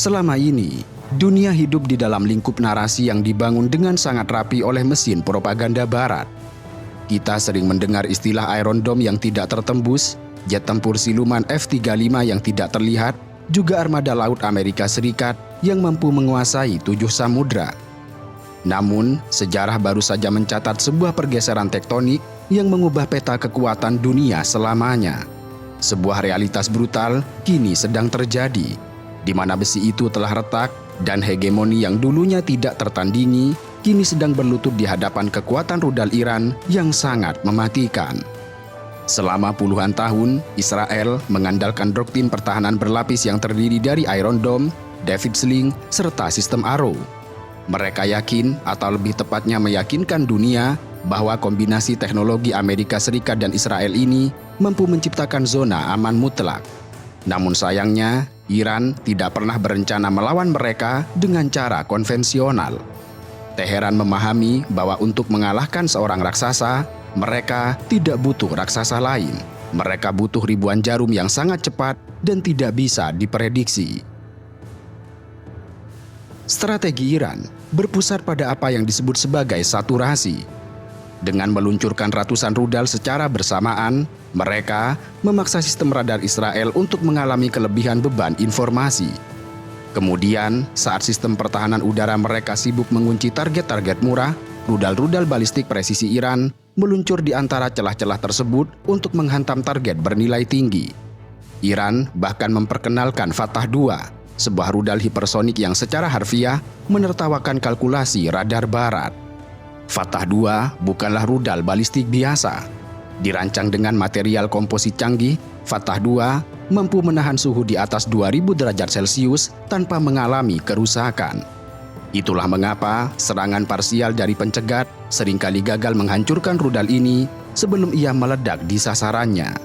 Selama ini, dunia hidup di dalam lingkup narasi yang dibangun dengan sangat rapi oleh mesin propaganda Barat. Kita sering mendengar istilah Iron Dome yang tidak tertembus, jet tempur siluman F-35 yang tidak terlihat, juga armada laut Amerika Serikat yang mampu menguasai 7 samudra. Namun, sejarah baru saja mencatat sebuah pergeseran tektonik yang mengubah peta kekuatan dunia selamanya. Sebuah realitas brutal kini sedang terjadi, di mana besi itu telah retak dan hegemoni yang dulunya tidak tertandingi kini sedang berlutut di hadapan kekuatan rudal Iran yang sangat mematikan. Selama puluhan tahun, Israel mengandalkan doktrin pertahanan berlapis yang terdiri dari Iron Dome, David Sling, serta sistem Arrow. Mereka yakin, atau lebih tepatnya meyakinkan dunia, bahwa kombinasi teknologi Amerika Serikat dan Israel ini mampu menciptakan zona aman mutlak. Namun sayangnya, Iran tidak pernah berencana melawan mereka dengan cara konvensional. Teheran memahami bahwa untuk mengalahkan seorang raksasa, mereka tidak butuh raksasa lain. Mereka butuh ribuan jarum yang sangat cepat dan tidak bisa diprediksi. Strategi Iran berpusat pada apa yang disebut sebagai saturasi. Dengan meluncurkan ratusan rudal secara bersamaan, mereka memaksa sistem radar Israel untuk mengalami kelebihan beban informasi. Kemudian, saat sistem pertahanan udara mereka sibuk mengunci target-target murah, rudal-rudal balistik presisi Iran meluncur di antara celah-celah tersebut untuk menghantam target bernilai tinggi. Iran bahkan memperkenalkan Fatah II, sebuah rudal hipersonik yang secara harfiah menertawakan kalkulasi radar Barat. Fatah II bukanlah rudal balistik biasa. Dirancang dengan material komposit canggih, Fatah II mampu menahan suhu di atas 2000 derajat Celcius tanpa mengalami kerusakan. Itulah mengapa serangan parsial dari pencegat seringkali gagal menghancurkan rudal ini sebelum ia meledak di sasarannya.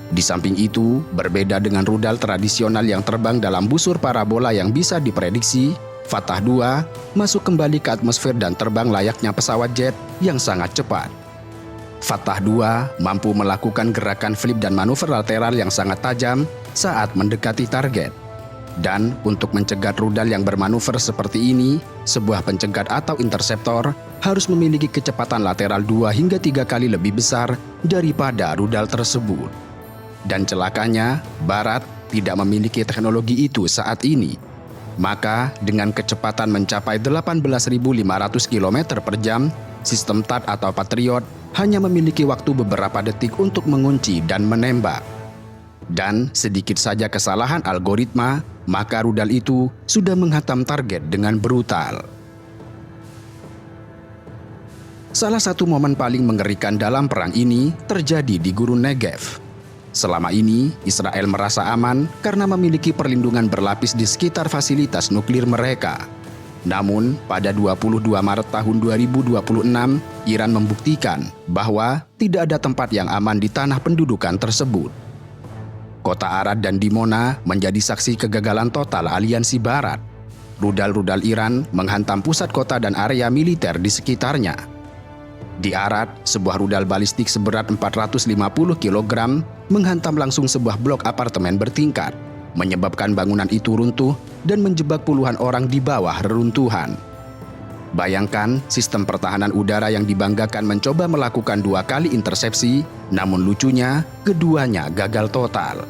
Di samping itu, berbeda dengan rudal tradisional yang terbang dalam busur parabola yang bisa diprediksi, Fatah II masuk kembali ke atmosfer dan terbang layaknya pesawat jet yang sangat cepat. Fatah II mampu melakukan gerakan flip dan manuver lateral yang sangat tajam saat mendekati target. Dan untuk mencegat rudal yang bermanuver seperti ini, sebuah pencegat atau interseptor harus memiliki kecepatan lateral 2 hingga 3 kali lebih besar daripada rudal tersebut. Dan celakanya, Barat tidak memiliki teknologi itu saat ini. Maka, dengan kecepatan mencapai 18.500 km per jam, sistem THAAD atau Patriot hanya memiliki waktu beberapa detik untuk mengunci dan menembak. Dan sedikit saja kesalahan algoritma, maka rudal itu sudah menghantam target dengan brutal. Salah satu momen paling mengerikan dalam perang ini terjadi di Gurun Negev. Selama ini, Israel merasa aman karena memiliki perlindungan berlapis di sekitar fasilitas nuklir mereka. Namun, pada 22 Maret tahun 2026, Iran membuktikan bahwa tidak ada tempat yang aman di tanah pendudukan tersebut. Kota Arad dan Dimona menjadi saksi kegagalan total aliansi Barat. Rudal-rudal Iran menghantam pusat kota dan area militer di sekitarnya. Di Arad, sebuah rudal balistik seberat 450 kg menghantam langsung sebuah blok apartemen bertingkat, menyebabkan bangunan itu runtuh dan menjebak puluhan orang di bawah reruntuhan. Bayangkan, sistem pertahanan udara yang dibanggakan mencoba melakukan 2 kali intersepsi, namun lucunya, keduanya gagal total.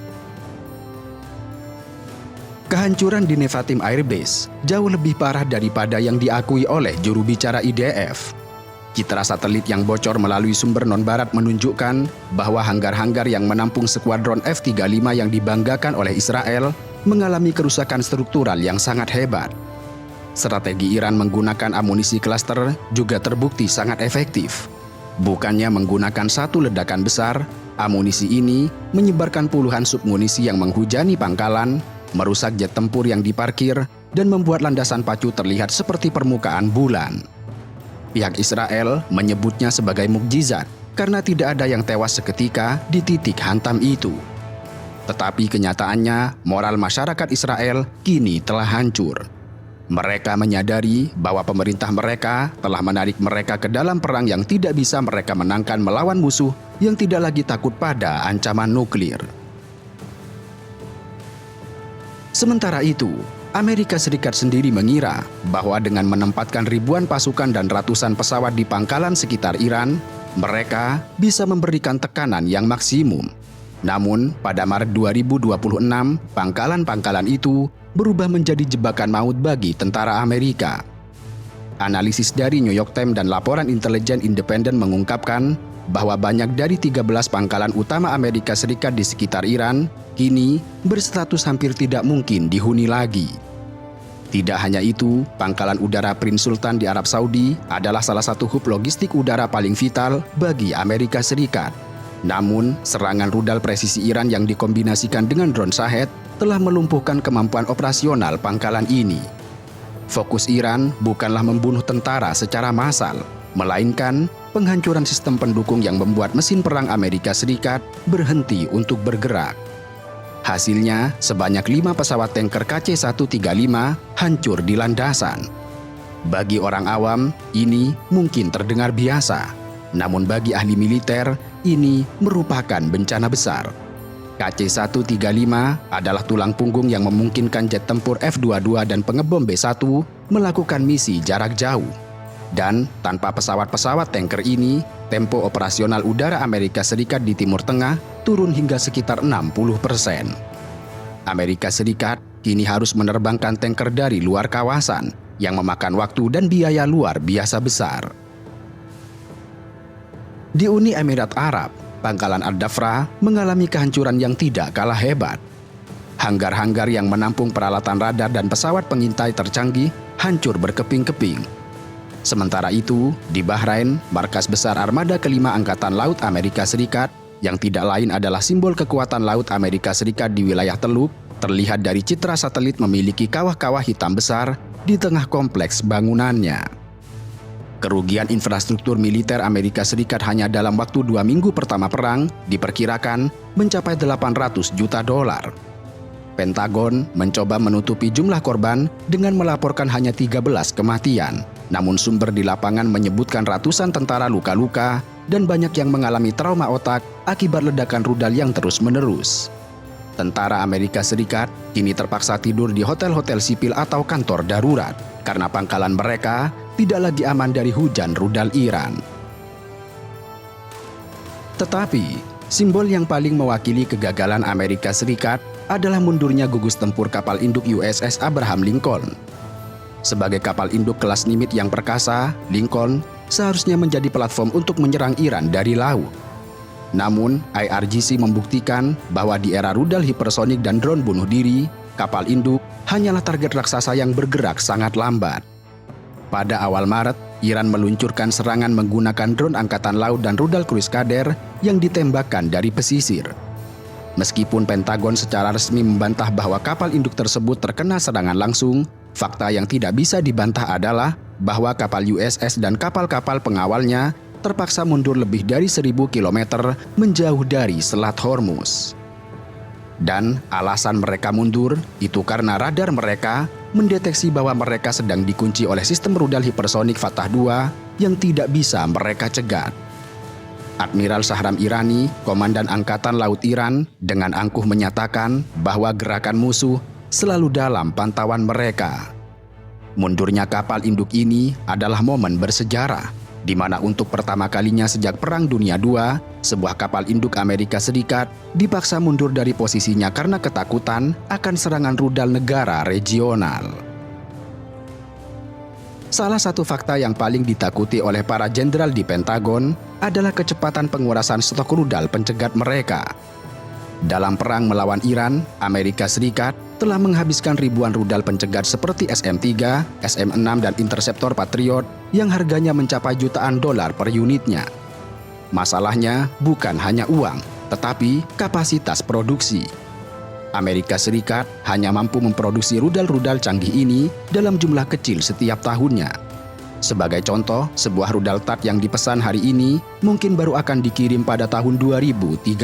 Kehancuran di Nevatim Air Base jauh lebih parah daripada yang diakui oleh juru bicara IDF. Citra satelit yang bocor melalui sumber non-barat menunjukkan bahwa hanggar-hanggar yang menampung skuadron F-35 yang dibanggakan oleh Israel mengalami kerusakan struktural yang sangat hebat. Strategi Iran menggunakan amunisi klaster juga terbukti sangat efektif. Bukannya menggunakan satu ledakan besar, amunisi ini menyebarkan puluhan submunisi yang menghujani pangkalan, merusak jet tempur yang diparkir, dan membuat landasan pacu terlihat seperti permukaan bulan. Pihak Israel menyebutnya sebagai mukjizat karena tidak ada yang tewas seketika di titik hantam itu. Tetapi kenyataannya, moral masyarakat Israel kini telah hancur. Mereka menyadari bahwa pemerintah mereka telah menarik mereka ke dalam perang yang tidak bisa mereka menangkan melawan musuh yang tidak lagi takut pada ancaman nuklir. Sementara itu, Amerika Serikat sendiri mengira bahwa dengan menempatkan ribuan pasukan dan ratusan pesawat di pangkalan sekitar Iran, mereka bisa memberikan tekanan yang maksimum. Namun, pada Maret 2026, pangkalan-pangkalan itu berubah menjadi jebakan maut bagi tentara Amerika. Analisis dari New York Times dan laporan intelijen independen mengungkapkan bahwa banyak dari 13 pangkalan utama Amerika Serikat di sekitar Iran kini berstatus hampir tidak mungkin dihuni lagi. Tidak hanya itu, pangkalan udara Prince Sultan di Arab Saudi adalah salah satu hub logistik udara paling vital bagi Amerika Serikat. Namun, serangan rudal presisi Iran yang dikombinasikan dengan drone Shahed telah melumpuhkan kemampuan operasional pangkalan ini. Fokus Iran bukanlah membunuh tentara secara massal, melainkan penghancuran sistem pendukung yang membuat mesin perang Amerika Serikat berhenti untuk bergerak. Hasilnya, sebanyak 5 pesawat tanker KC-135 hancur di landasan. Bagi orang awam, ini mungkin terdengar biasa. Namun bagi ahli militer, ini merupakan bencana besar. KC-135 adalah tulang punggung yang memungkinkan jet tempur F-22 dan pengebom B-1 melakukan misi jarak jauh. Dan tanpa pesawat-pesawat tanker ini, tempo operasional udara Amerika Serikat di Timur Tengah turun hingga sekitar 60%. Amerika Serikat kini harus menerbangkan tanker dari luar kawasan yang memakan waktu dan biaya luar biasa besar. Di Uni Emirat Arab, pangkalan Al-Dhafra mengalami kehancuran yang tidak kalah hebat. Hanggar-hanggar yang menampung peralatan radar dan pesawat pengintai tercanggih hancur berkeping-keping. Sementara itu, di Bahrain, markas besar armada kelima Angkatan Laut Amerika Serikat, yang tidak lain adalah simbol kekuatan laut Amerika Serikat di wilayah Teluk, terlihat dari citra satelit memiliki kawah-kawah hitam besar di tengah kompleks bangunannya. Kerugian infrastruktur militer Amerika Serikat hanya dalam waktu 2 minggu pertama perang diperkirakan mencapai $800 juta. Pentagon mencoba menutupi jumlah korban dengan melaporkan hanya 13 kematian. Namun sumber di lapangan menyebutkan ratusan tentara luka-luka dan banyak yang mengalami trauma otak akibat ledakan rudal yang terus-menerus. Tentara Amerika Serikat kini terpaksa tidur di hotel-hotel sipil atau kantor darurat karena pangkalan mereka tidak lagi aman dari hujan rudal Iran. Tetapi, simbol yang paling mewakili kegagalan Amerika Serikat adalah mundurnya gugus tempur kapal induk USS Abraham Lincoln. Sebagai kapal induk kelas Nimitz yang perkasa, Lincoln seharusnya menjadi platform untuk menyerang Iran dari laut. Namun, IRGC membuktikan bahwa di era rudal hipersonik dan drone bunuh diri, kapal induk hanyalah target raksasa yang bergerak sangat lambat. Pada awal Maret, Iran meluncurkan serangan menggunakan drone angkatan laut dan rudal Crusader yang ditembakkan dari pesisir. Meskipun Pentagon secara resmi membantah bahwa kapal induk tersebut terkena serangan langsung, fakta yang tidak bisa dibantah adalah bahwa kapal USS dan kapal-kapal pengawalnya terpaksa mundur lebih dari 1.000 km menjauh dari Selat Hormuz. Dan alasan mereka mundur itu karena radar mereka mendeteksi bahwa mereka sedang dikunci oleh sistem rudal hipersonik Fatah II yang tidak bisa mereka cegat. Admiral Shahram Irani, Komandan Angkatan Laut Iran, dengan angkuh menyatakan bahwa gerakan musuh selalu dalam pantauan mereka. Mundurnya kapal induk ini adalah momen bersejarah, di mana untuk pertama kalinya sejak Perang Dunia II, sebuah kapal induk Amerika Serikat dipaksa mundur dari posisinya karena ketakutan akan serangan rudal negara regional. Salah satu fakta yang paling ditakuti oleh para jenderal di Pentagon adalah kecepatan pengurasan stok rudal pencegat mereka. Dalam perang melawan Iran, Amerika Serikat telah menghabiskan ribuan rudal pencegat seperti SM-3, SM-6, dan Interceptor Patriot yang harganya mencapai jutaan dolar per unitnya. Masalahnya bukan hanya uang, tetapi kapasitas produksi. Amerika Serikat hanya mampu memproduksi rudal-rudal canggih ini dalam jumlah kecil setiap tahunnya. Sebagai contoh, sebuah rudal THAAD yang dipesan hari ini mungkin baru akan dikirim pada tahun 2030.